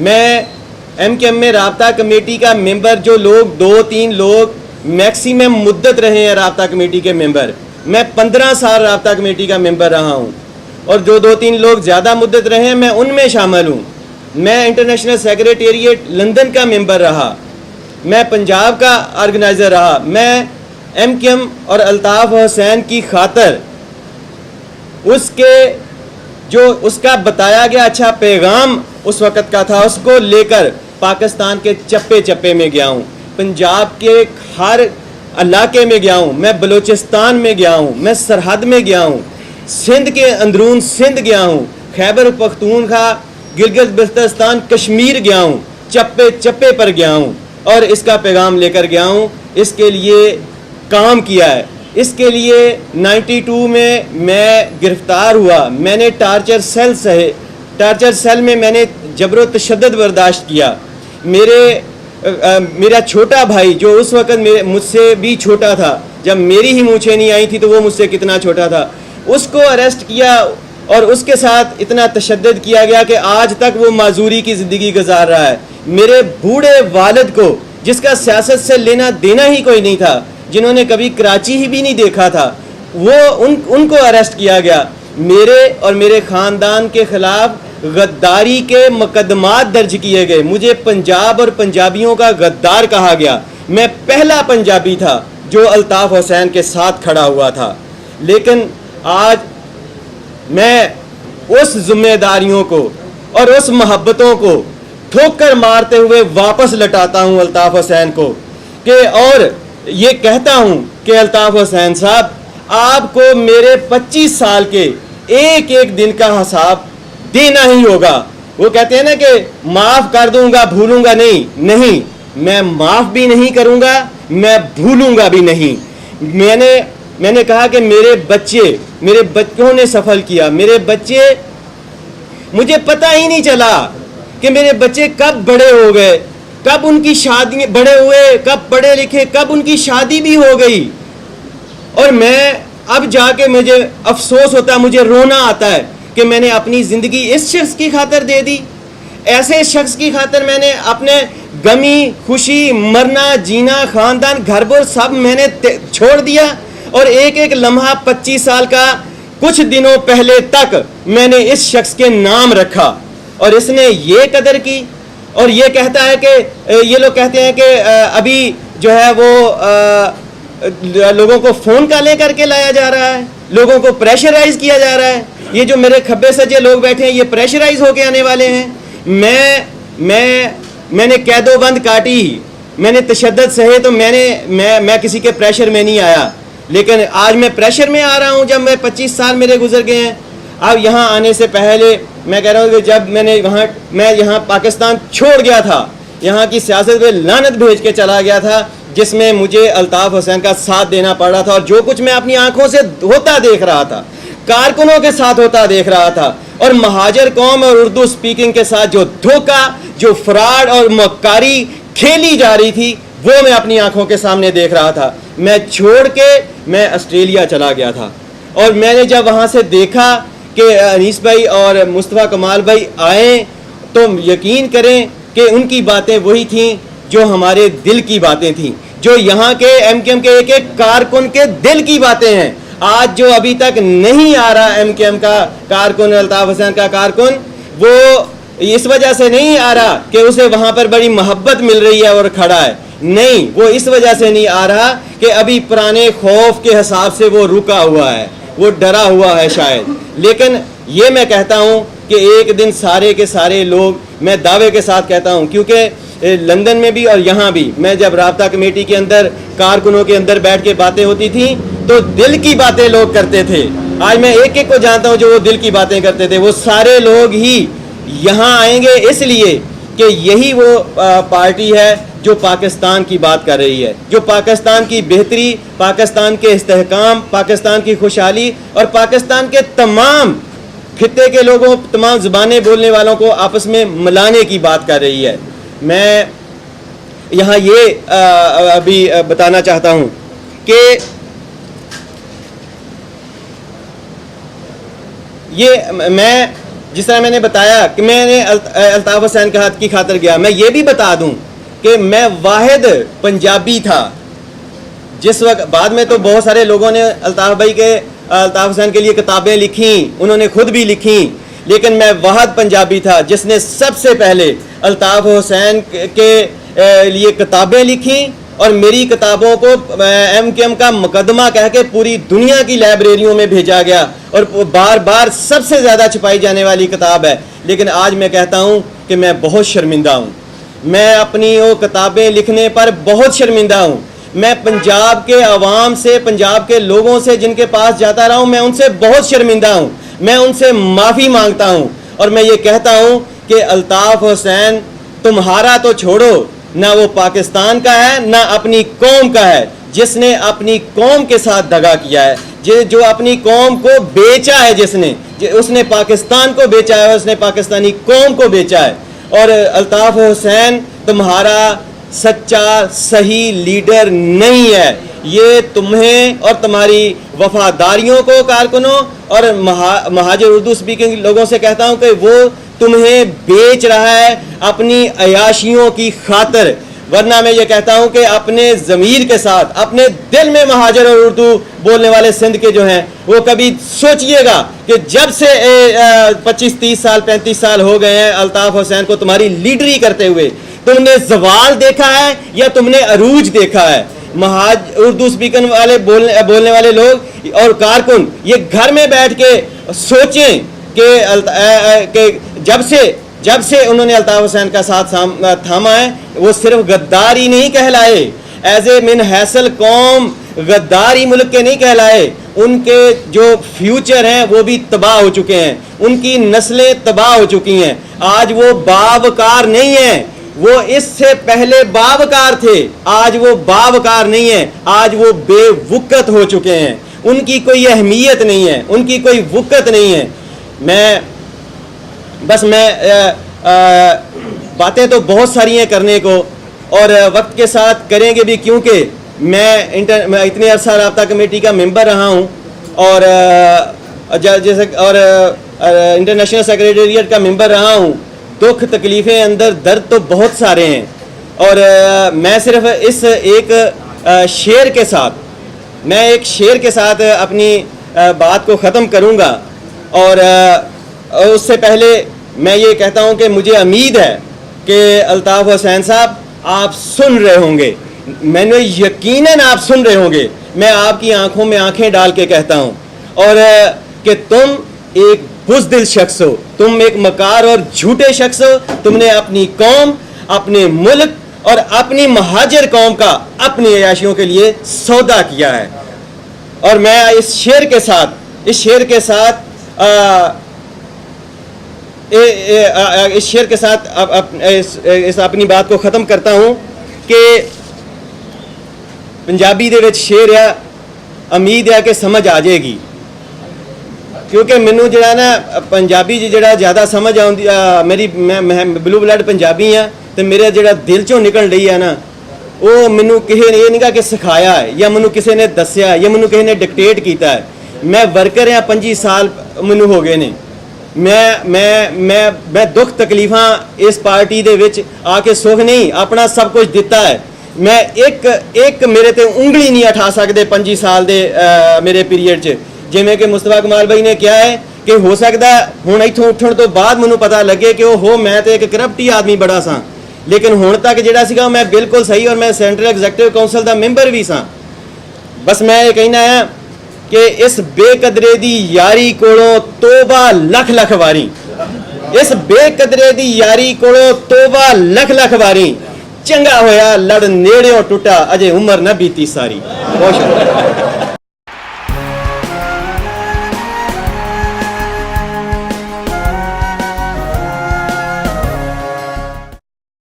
میں M Q M میں رابطہ کمیٹی کا ممبر، جو لوگ 2-3 لوگ میکسیمم مدت رہے ہیں رابطہ کمیٹی کے ممبر، میں 15 سال رابطہ کمیٹی کا ممبر رہا ہوں، اور جو 2-3 لوگ زیادہ مدت رہے ہیں میں ان میں شامل ہوں۔ میں انٹرنیشنل سیکریٹریٹ لندن کا ممبر رہا، میں پنجاب کا آرگنائزر رہا۔ میں ایم کیو ایم اور الطاف حسین کی خاطر اس کا بتایا گیا اچھا پیغام اس وقت کا تھا، اس کو لے کر پاکستان کے چپے چپے میں گیا ہوں، پنجاب کے ہر علاقے میں گیا ہوں، میں بلوچستان میں گیا ہوں، میں سرحد میں گیا ہوں، سندھ کے اندرون سندھ گیا ہوں، خیبر پختونخوا، گلگت بلتستان، کشمیر گیا ہوں، چپے چپے پر گیا ہوں، اور اس کا پیغام لے کر گیا ہوں۔ اس کے لیے کام کیا ہے۔ اس کے لیے 92 میں گرفتار ہوا، میں نے ٹارچر سیل میں میں نے جبر و تشدد برداشت کیا۔ میرا چھوٹا بھائی جو اس وقت مجھ سے بھی چھوٹا تھا، جب میری ہی مونچھیں نہیں آئی تھی تو وہ مجھ سے کتنا چھوٹا تھا، اس کو اریسٹ کیا اور اس کے ساتھ اتنا تشدد کیا گیا کہ آج تک وہ معذوری کی زندگی گزار رہا ہے۔ میرے بوڑھے والد کو، جس کا سیاست سے لینا دینا ہی کوئی نہیں تھا، جنہوں نے کبھی کراچی ہی بھی نہیں دیکھا تھا، وہ ان کو اریسٹ کیا گیا۔ میرے اور میرے خاندان کے خلاف غداری کے مقدمات درج کیے گئے، مجھے پنجاب اور پنجابیوں کا غدار کہا گیا۔ میں پہلا پنجابی تھا جو الطاف حسین کے ساتھ کھڑا ہوا تھا، لیکن آج میں اس ذمہ داریوں کو اور اس محبتوں کو ٹھوکر مارتے ہوئے واپس لٹاتا ہوں الطاف حسین کو، اور یہ کہتا ہوں کہ الطاف حسین صاحب، آپ کو میرے 25 سال کے ایک ایک دن کا حساب دینا ہی ہوگا۔ وہ کہتے ہیں نا کہ معاف کر دوں گا بھولوں گا نہیں، میں معاف بھی نہیں کروں گا، میں بھولوں گا بھی نہیں۔ میں نے کہا کہ میرے بچوں نے سفر کیا، میرے بچے، مجھے پتہ ہی نہیں چلا کہ میرے بچے کب بڑے ہو گئے، کب ان کی شادی بڑے ہوئے، کب پڑھے لکھے، کب ان کی شادی بھی ہو گئی، اور میں اب جا کے مجھے افسوس ہوتا ہے، مجھے رونا آتا ہے کہ میں نے اپنی زندگی اس شخص کی خاطر دے دی۔ ایسے شخص کی خاطر میں نے اپنے غمی، خوشی، مرنا، جینا، خاندان، گھر بار سب میں نے چھوڑ دیا، اور ایک ایک لمحہ 25 سال کا کچھ دنوں پہلے تک میں نے اس شخص کے نام رکھا، اور اس نے یہ قدر کی۔ اور یہ کہتا ہے کہ یہ لوگ کہتے ہیں کہ ابھی جو ہے وہ لوگوں کو فون کالیں کر کے لایا جا رہا ہے، لوگوں کو پریشرائز کیا جا رہا ہے۔ یہ جو میرے کھبے سجے لوگ بیٹھے ہیں، یہ پریشرائز ہو کے آنے والے ہیں۔ میں نے قید و بند کاٹی، میں نے تشدد سہے، تو میں کسی کے پریشر میں نہیں آیا، لیکن آج میں پریشر میں آ رہا ہوں جب میں 25 سال میرے گزر گئے ہیں۔ اب یہاں آنے سے پہلے میں کہہ رہا ہوں کہ جب میں یہاں پاکستان چھوڑ گیا تھا، یہاں کی سیاست پہ لعنت بھیج کے چلا گیا تھا، جس میں مجھے الطاف حسین کا ساتھ دینا پڑ رہا تھا، اور جو کچھ میں اپنی آنکھوں سے ہوتا دیکھ رہا تھا، کارکنوں کے ساتھ ہوتا دیکھ رہا تھا، اور مہاجر قوم اور اردو سپیکنگ کے ساتھ جو دھوکہ، جو فراڈ اور مکاری کھیلی جا رہی تھی، وہ میں اپنی آنکھوں کے سامنے دیکھ رہا تھا۔ میں چھوڑ کے میں آسٹریلیا چلا گیا تھا، اور میں نے جب وہاں سے دیکھا کہ انیس بھائی اور مصطفیٰ کمال بھائی آئیں، تو یقین کریں کہ ان کی باتیں وہی تھیں جو ہمارے دل کی باتیں تھیں، جو یہاں کے ایم کیو ایم کے ایک ایک کارکن کے دل کی باتیں ہیں۔ آج جو ابھی تک نہیں آ رہا ایم کیو ایم کا کارکن، الطاف حسین کا کارکن، وہ اس وجہ سے نہیں آ رہا کہ اسے وہاں پر بڑی محبت مل رہی ہے اور کھڑا ہے، نہیں، وہ اس وجہ سے نہیں آ رہا کہ ابھی پرانے خوف کے حساب سے وہ رکا ہوا ہے، وہ ڈرا ہوا ہے شاید۔ لیکن یہ میں کہتا ہوں کہ ایک دن سارے کے سارے لوگ، میں دعوے کے ساتھ کہتا ہوں، کیونکہ لندن میں بھی اور یہاں بھی میں جب رابطہ کمیٹی کے اندر کارکنوں کے اندر بیٹھ کے باتیں ہوتی تھیں تو دل کی باتیں لوگ کرتے تھے۔ آج میں ایک ایک کو جانتا ہوں جو وہ دل کی باتیں کرتے تھے، وہ سارے لوگ ہی یہاں آئیں گے اس لیے کہ یہی وہ پارٹی ہے جو پاکستان کی بات کر رہی ہے، جو پاکستان کی بہتری، پاکستان کے استحکام، پاکستان کی خوشحالی اور پاکستان کے تمام خطے کے لوگوں، تمام زبانیں بولنے والوں کو آپس میں ملانے کی بات کر رہی ہے۔ میں یہاں یہ ابھی بتانا چاہتا ہوں کہ یہ جس طرح میں نے بتایا کہ میں نے الطاف حسین کا ہاتھ کی خاطر گیا، میں یہ بھی بتا دوں کہ میں واحد پنجابی تھا جس وقت، بعد میں تو بہت سارے لوگوں نے الطاف حسین کے لیے کتابیں لکھیں، انہوں نے خود بھی لکھیں، لیکن میں واحد پنجابی تھا جس نے سب سے پہلے الطاف حسین کے لیے کتابیں لکھیں اور میری کتابوں کو MKM کا مقدمہ کہہ کے پوری دنیا کی لائبریریوں میں بھیجا گیا اور بار بار سب سے زیادہ چھپائی جانے والی کتاب ہے۔ لیکن آج میں کہتا ہوں کہ میں بہت شرمندہ ہوں، میں اپنی وہ کتابیں لکھنے پر بہت شرمندہ ہوں۔ میں پنجاب کے عوام سے، پنجاب کے لوگوں سے جن کے پاس جاتا رہا ہوں، میں ان سے بہت شرمندہ ہوں، میں ان سے معافی مانگتا ہوں اور میں یہ کہتا ہوں کہ الطاف حسین تمہارا تو چھوڑو، نہ وہ پاکستان کا ہے نہ اپنی قوم کا ہے، جس نے اپنی قوم کے ساتھ دغا کیا ہے، جو اپنی قوم کو بیچا ہے، اس نے پاکستان کو بیچا ہے، اس نے پاکستانی قوم کو بیچا ہے۔ اور الطاف حسین تمہارا سچا صحیح لیڈر نہیں ہے، یہ تمہیں اور تمہاری وفاداریوں کو، کارکنوں اور مہاجر اردو سپیکنگ لوگوں سے کہتا ہوں کہ وہ تمہیں بیچ رہا ہے اپنی عیاشیوں کی خاطر، ورنہ میں یہ کہتا ہوں کہ اپنے ضمیر کے ساتھ، اپنے دل میں مہاجر اور اردو بولنے والے سندھ کے جو ہیں وہ کبھی سوچئے گا کہ جب سے 25 30 سال 35 سال ہو گئے ہیں الطاف حسین کو تمہاری لیڈری کرتے ہوئے، تم نے زوال دیکھا ہے یا تم نے عروج دیکھا ہے؟ اردو سپیکن والے بولنے والے لوگ اور کارکن یہ گھر میں بیٹھ کے سوچیں کہ جب سے انہوں نے الطاف حسین کا ساتھ تھاما ہے وہ صرف غدار ہی نہیں کہلائے، ایز اے من حیثل قوم غدار ہی ملک کے نہیں کہلائے، ان کے جو فیوچر ہیں وہ بھی تباہ ہو چکے ہیں، ان کی نسلیں تباہ ہو چکی ہیں۔ آج وہ باوقار نہیں ہیں، وہ اس سے پہلے باوقار تھے، آج وہ باوقار نہیں ہیں، آج وہ بے وقت ہو چکے ہیں، ان کی کوئی اہمیت نہیں ہے، ان کی کوئی وقت نہیں ہے۔ میں باتیں تو بہت ساری ہیں کرنے کو اور وقت کے ساتھ کریں گے بھی، کیونکہ میں اتنے عرصہ رابطہ کمیٹی کا ممبر رہا ہوں اور انٹرنیشنل سیکریٹریٹ کا ممبر رہا ہوں۔ دکھ تکلیفیں اندر درد تو بہت سارے ہیں اور میں صرف اس ایک شعر کے ساتھ اپنی بات کو ختم کروں گا اور اس سے پہلے میں یہ کہتا ہوں کہ مجھے امید ہے کہ الطاف حسین صاحب آپ سن رہے ہوں گے، میں نے یقیناً آپ سن رہے ہوں گے، میں آپ کی آنکھوں میں آنکھیں ڈال کے کہتا ہوں، اور کہ تم ایک بزدل شخص ہو، تم ایک مکار اور جھوٹے شخص ہو، تم نے اپنی قوم، اپنے ملک اور اپنی مہاجر قوم کا اپنی عیاشیوں کے لیے سودا کیا ہے۔ اور میں اس شعر کے ساتھ اپنی بات کو ختم کرتا ہوں کہ پنجابی دے وچ شعر ہے، امید ہے کہ سمجھ آ جائے گی، کیونکہ مینوں جڑا نا پنجابی جڑا زیادہ سمجھ آؤندی، میری میں بلو بلڈ پنجابی ہاں تے میرا جڑا دل چوں نکل رہی ہے نا وہ مینوں کسی نے یہ نہیں کہا کہ سکھایا ہے یا مینوں کسی نے دسیا یا مینوں کسی نے ڈکٹیٹ کیتا ہے۔ میں ورکر ہاں، 25 سال مینوں ہو گئے نے، میں دکھ تکلیفاں اس پارٹی دے وچ آ کے سکھ نہیں، اپنا سب کچھ دیتا ہے۔ میں ایک میرے تے انگلی نہیں اٹھا سکتے 25 سال دے میرے پیریڈ چ، جویں کہ مصطفیٰ کمال بھائی نے کیا ہے کہ ہو سکتا ہے ہن ایتھوں اٹھن تو بعد مینوں پتہ لگے کہ میں تے ایک کرپٹی آدمی بڑا ساں، لیکن ہن تک جڑا سیگا میں بالکل صحیح، اور میں سینٹرل ایگزیکٹو کونسل دا ممبر بھی ساں۔ بس میں یہ کہنا ہے کہ اس بے قدرے دی یاری کولوں توبہ لکھ لکھ واری، اس بے قدرے دی یاری کولوں توبہ لکھ لکھ واری، چنگا ہویا لڑ نیڑیوں ٹوٹا اجے عمر نہ بیتی ساری۔ بہت شکریہ۔